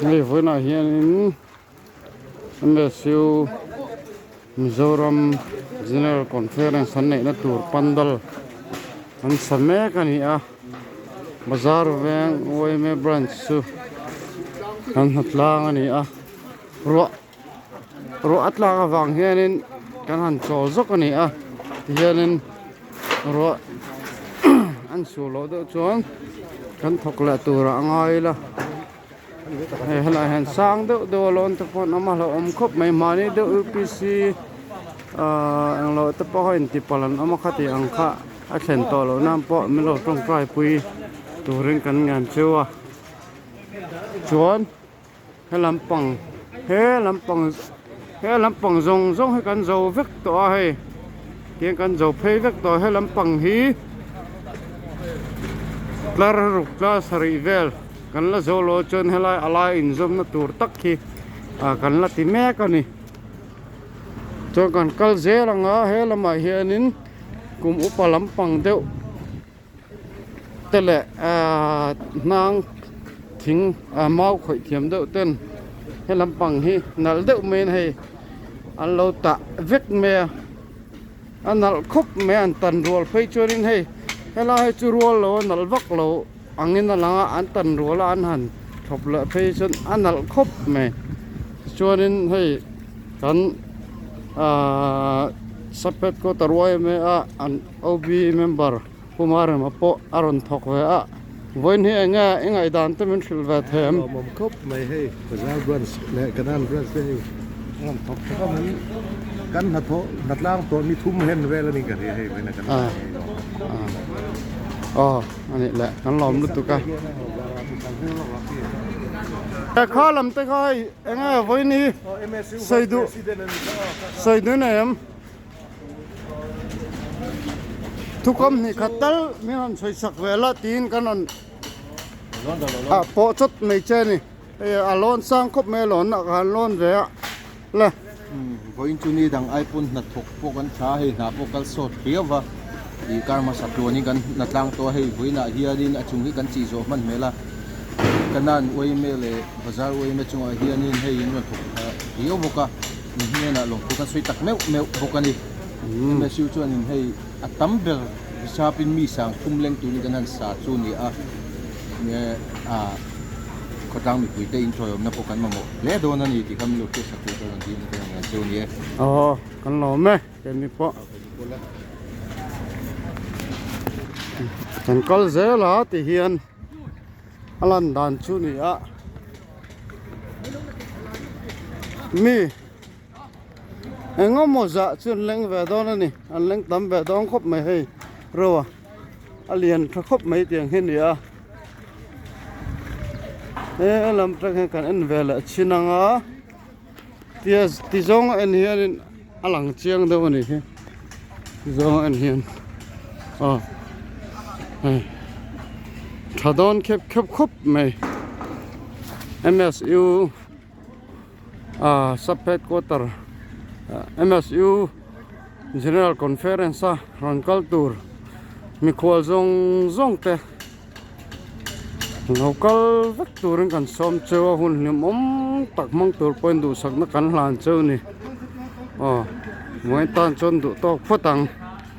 Ngày với này hiện MSU Mizoram General Conference anh này là tour pandal anh sắm mấy cái này à bazar veng OM branch su anh Hnahtlang anh à ro atla vang hianin kan han chol zok ani a hianin ro an su lo do chuan kan thok la tura ngai la he hala han sang do lon te pon ama lo om khop mai mani do UPC ang lo te po hin ti palan ama khati ang kha a thlen to lo nam po mi lo tong trai pui turin kan ngan chewa chuan he lampang zong hay kan zo vek to hay tiếng kan zo phê vek to he lampang hi lar ruk la sari vel kan la zo lo chon helai ala in zom na tur tak khi kan la ti me ka ni cho kan kal ze ranga he lama hianin kum upa lampang deuh tele nang thing mau khoi thiam deuh ten he lampang hi nal deuh men hay an lo ta vek me an nal khop me an tan rol phei chorin hay hela hay chu rol lo nal vak lo angin na langa an tan rol an han thop la phei chon an nal khop me chorin hay kan sapet ko tarwai me an OB member kumar ma po aron thok ve voin hi anga engai dan te min thil va them mom khop mai hey bazar branch le kanan branch te ni ngam thok ka mi kan Hnahtlang to mi thum hen vel ni ka he mai na kan ani la kan lom lu tu ka ta khalam te khai anga voin hi saidu na em thukom ni khatal mi han soi sak vela tin kanon po chot nei che ni alon sang khop me lon kan lon ve la voin chu ni dang iphone na thok po kan tha he na po kal sot piawa I karma satlo ni kan Hnahtlang to he voina hianin achung hi kan chi zo man mela kanan oi mele bazar oi me chung hianin he in na thok hiaw boka ni na long kan soi tak meu bokani me siu chuan in he atambel sapin mi sang kumleng tu ni kanan sa chu ni ne kotang mi pui te in thoyom na pokan mamo le do na ni ti kam lo ke sa ko to ni ni kan chu ni kan lo me ke mi po kan kol ze la ti hian alan dan chu ni mi engom mo za chun leng ve do na ni an leng tam ve dong khop mai hei ro alian tha khop mai tiang hin ni lam trak kan en ve la chinanga ti zong en hian alang chiang do ni he zong en hian thadon khep khop mai MSU sub headquarter MSU General Conference ron culture mi khol zong te local vek turin kan som chewa hun lim tak mang tur point du sak na kan hlan cheu ni moi tan chon du tok photang